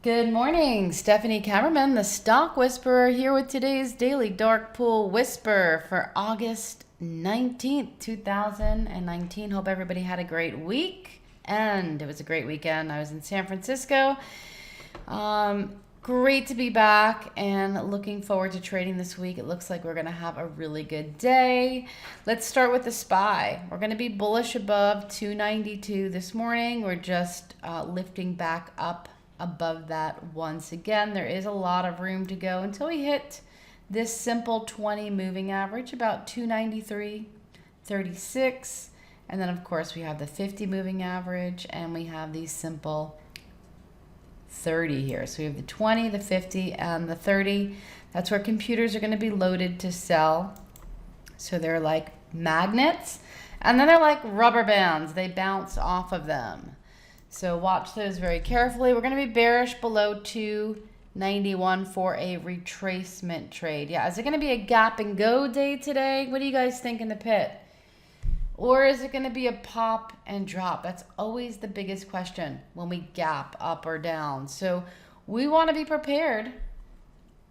Good morning, Stephanie Cameraman, the Stock Whisperer, here with today's daily Dark Pool Whisper for August 19th, 2019. Hope everybody had a great week, and it was a great weekend. I was in San Francisco. Great to be back and looking forward to trading this week. It looks like we're going to have a really good day. Let's start with the SPY. We're going to be bullish above 292 this morning. We're just lifting back up above that once again. There is a lot of room to go until we hit this simple 20 moving average, about 293.36. And then of course we have the 50 moving average, and we have these simple 30 here. So we have the 20, the 50, and the 30. That's where computers are going to be loaded to sell. So they're like magnets, and then they're like rubber bands. They bounce off of them. So watch those very carefully. We're going to be bearish below 291 for a retracement trade. Yeah, is it going to be a gap and go day today? What do you guys think in the pit? Or is it going to be a pop and drop? That's always the biggest question when we gap up or down. So we want to be prepared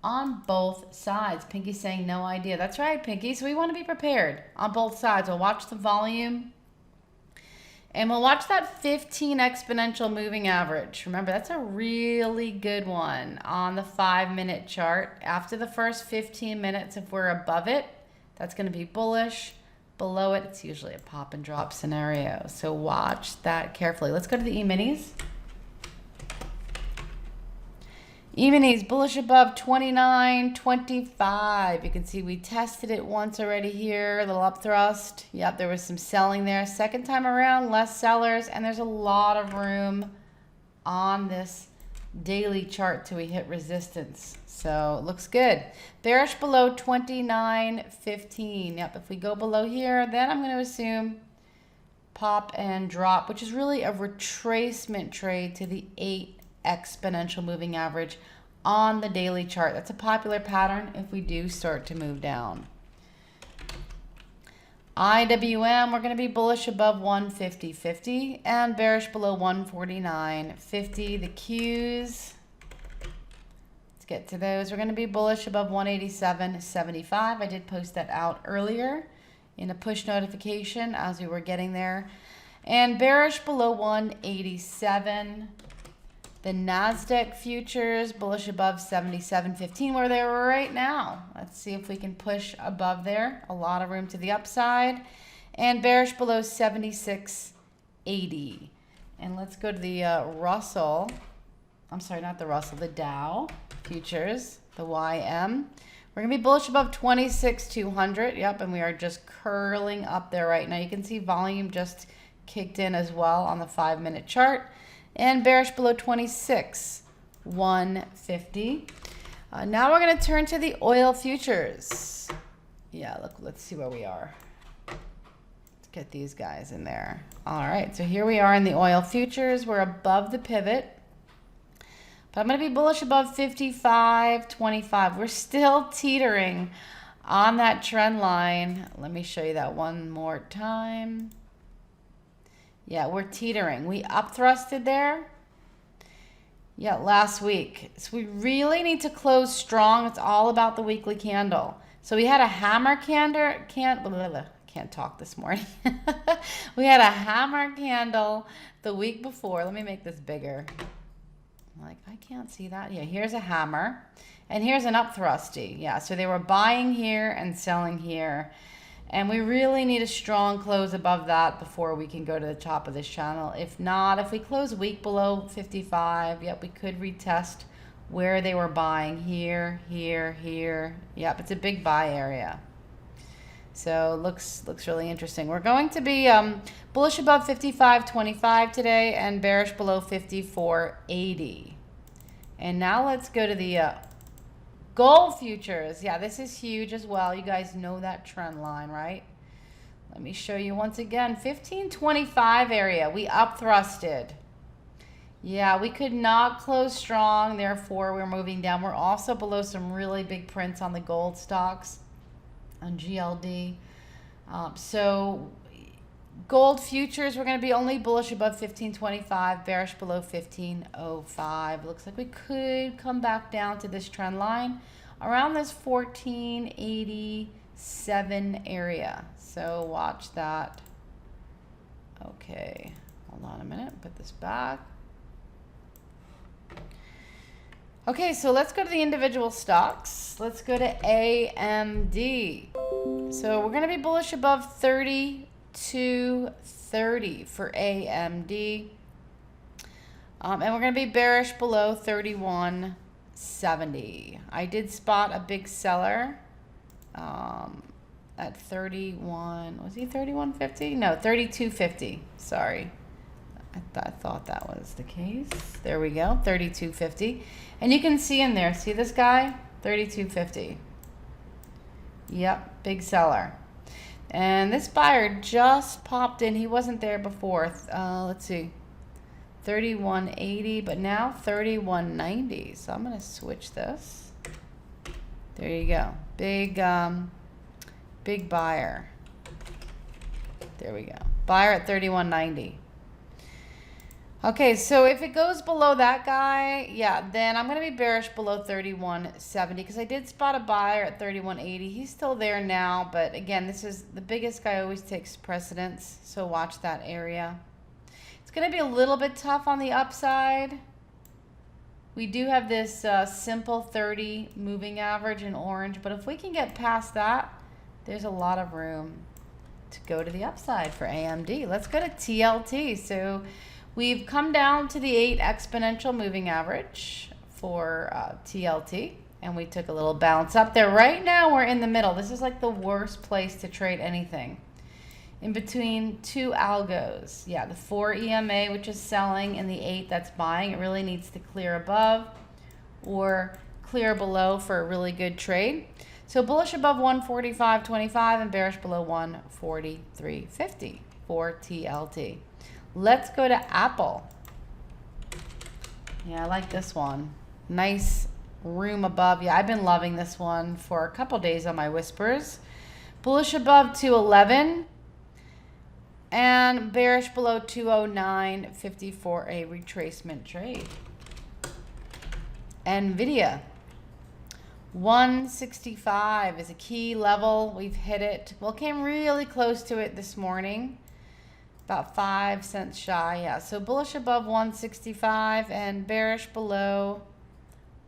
on both sides. Pinky's saying no idea. That's right, Pinky. So we want to be prepared on both sides. We'll watch the volume. And we'll watch that 15 exponential moving average. Remember, that's a really good one on the 5-minute chart. After the first 15 minutes, if we're above it, that's going to be bullish. Below it, it's usually a pop and drop scenario. So watch that carefully. Let's go to the E-minis. E-minis bullish above 29.25. You can see we tested it once already here, a little up thrust. Yep, there was some selling there. Second time around, less sellers, and there's a lot of room on this daily chart till we hit resistance. So it looks good. Bearish below 29.15. Yep, if we go below here, then I'm going to assume pop and drop, which is really a retracement trade to the 8 exponential moving average on the daily chart. That's a popular pattern if we do start to move down. IWM, we're going to be bullish above 150.50 and bearish below 149.50. The Qs, let's get to those. We're going to be bullish above 187.75. I did post that out earlier in a push notification as we were getting there. And bearish below 187. The NASDAQ futures bullish above 77.15, where they were right now. Let's see if we can push above there. A lot of room to the upside. And bearish below 76.80. And let's go to the Russell. I'm sorry, not the Russell, the Dow futures, the YM. We're going to be bullish above 26,200. Yep, and we are just curling up there right now. You can see volume just kicked in as well on the 5-minute chart. And bearish below 26,150. Now we're going to turn to the oil futures. Yeah, look, let's see where we are. Let's get these guys in there. All right, so here we are in the oil futures. We're above the pivot. But I'm going to be bullish above 55.25. We're still teetering on that trend line. Let me show you that one more time. Yeah, we're teetering. We up thrusted there. Yeah, last week. So we really need to close strong. It's all about the weekly candle. So we had a hammer candle. Can't talk this morning. We had a hammer candle the week before. Let me make this bigger. Like, I can't see that. Yeah, here's a hammer. And here's an up thrusty. Yeah, so they were buying here and selling here. And we really need a strong close above that before we can go to the top of this channel. If not, if we close weak below 55, yep, we could retest where they were buying here, here, here. Yep, it's a big buy area. So looks really interesting. We're going to be bullish above 55.25 today and bearish below 54.80. And now let's go to the gold futures. Yeah, this is huge as well. You guys know that trend line, right? Let me show you once again. 15.25 area. We up thrusted. Yeah, we could not close strong. Therefore, we're moving down. We're also below some really big prints on the gold stocks on GLD. So Gold futures, we're going to be only bullish above 1525, bearish below 1505. Looks like we could come back down to this trend line around this 1487 area. So watch that. Okay, hold on a minute, put this back. Okay, so let's go to the individual stocks. Let's go to AMD. So we're going to be bullish above 32.30 for AMD. And we're going to be bearish below 31.70. I did spot a big seller at 31, was he 31.50? No, 32.50. Sorry. I thought that was the case. There we go, 32.50. And you can see in there, see this guy? 32.50. Yep, big seller. And this buyer just popped in. He wasn't there before. Let's see, 31.80, but now 31.90. So I'm going to switch this. There you go. Big buyer. There we go. Buyer at 31.90. Okay, so if it goes below that guy, yeah, then I'm going to be bearish below 31.70 because I did spot a buyer at 31.80. He's still there now, but again, this is the biggest guy always takes precedence, so watch that area. It's going to be a little bit tough on the upside. We do have this simple 30 moving average in orange, but if we can get past that, there's a lot of room to go to the upside for AMD. Let's go to TLT. So we've come down to the 8 exponential moving average for TLT, and we took a little bounce up there. Right now, we're in the middle. This is like the worst place to trade anything. In between two algos. Yeah, the 4 EMA, which is selling, and the 8 that's buying. It really needs to clear above or clear below for a really good trade. So bullish above 145.25 and bearish below 143.50 for TLT. Let's go to Apple. Yeah, I like this one. Nice room above. Yeah, I've been loving this one for a couple days on my whispers. Bullish above 211 and bearish below 209.50 for a retracement trade. NVIDIA. 165 is a key level. We've hit it. Well, came really close to it this morning. About 5 cents shy, yeah. So bullish above 165 and bearish below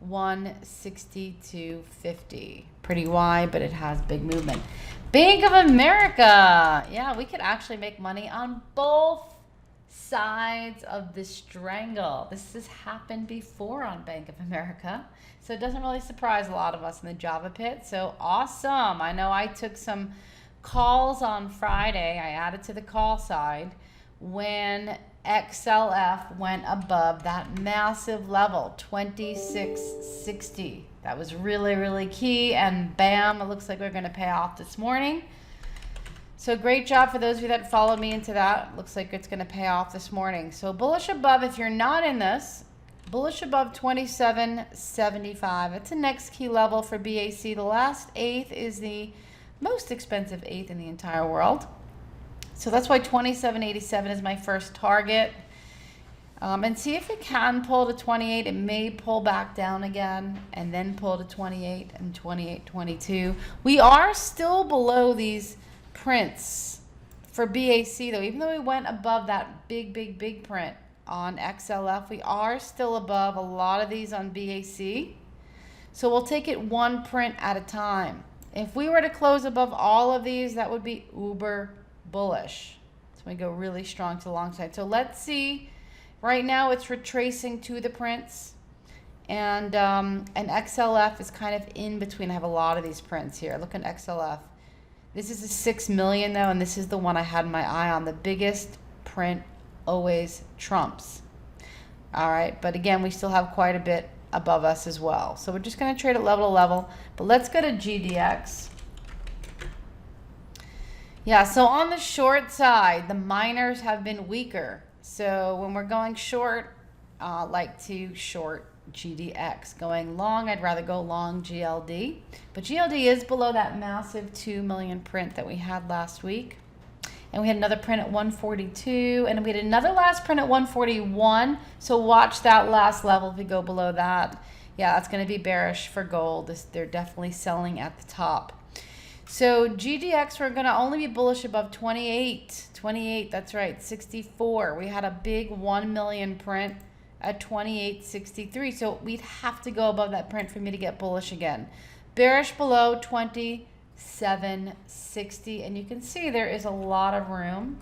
162.50. Pretty wide, but it has big movement. Bank of America. Yeah, we could actually make money on both sides of the strangle. This has happened before on Bank of America. So it doesn't really surprise a lot of us in the Java pit. So awesome. I know I took some calls on Friday. I added to the call side when XLF went above that massive level, 2660. That was really, really key. And bam, it looks like we're going to pay off this morning. So great job for those of you that followed me into that. Looks like it's going to pay off this morning. So bullish above, if you're not in this, bullish above 27.75. It's the next key level for BAC. The last 8th is the most expensive 8th in the entire world. So that's why 27.87 is my first target. And see if it can pull to 28. It may pull back down again and then pull to 28 and 28.22. We are still below these prints for BAC though. Even though we went above that big print on XLF, we are still above a lot of these on BAC. So we'll take it one print at a time. If we were to close above all of these, that would be uber bullish. So we go really strong to the long side. So let's see. Right now it's retracing to the prints. And XLF is kind of in between. I have a lot of these prints here. Look at XLF. This is a 6 million though, and this is the one I had my eye on. The biggest print always trumps. All right, but again, we still have quite a bit above us as well. So we're just going to trade at level to level. But let's go to GDX. Yeah, so on the short side, the miners have been weaker. So when we're going short, like to short GDX. Going long, I'd rather go long GLD. But GLD is below that massive 2 million print that we had last week. And we had another print at 142, and we had another last print at 141. So watch that last level if we go below that. Yeah, that's going to be bearish for gold. They're definitely selling at the top. So GDX, we're going to only be bullish above 28. 28, that's right, 64. We had a big 1 million print at 28.63. So we'd have to go above that print for me to get bullish again. Bearish below 27.60. And you can see there is a lot of room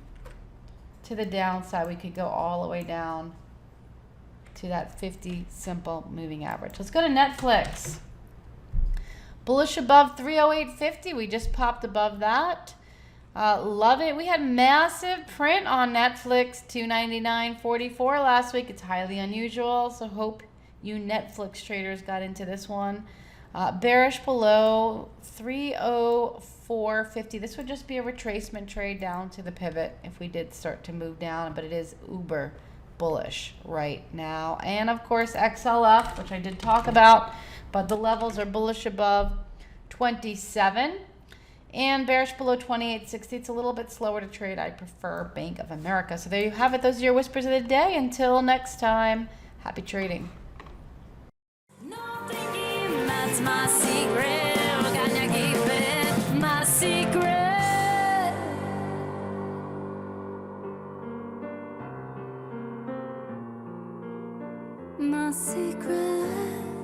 to the downside. We could go all the way down to that 50 simple moving average. Let's go to Netflix. Bullish above 308.50. We just popped above that. Love it. We had massive print on Netflix, 299.44 last week. It's highly unusual, so hope you Netflix traders got into this one. Bearish below 304.50. This would just be a retracement trade down to the pivot if we did start to move down, but it is uber bullish right now. And of course XLF, which I did talk about, but the levels are bullish above 27 and bearish below 28.60. It's a little bit slower to trade. I prefer Bank of America. So there you have it. Those are your whispers of the day. Until next time, happy trading. No thinking, that's my secret. Can you keep it? My secret. My secret.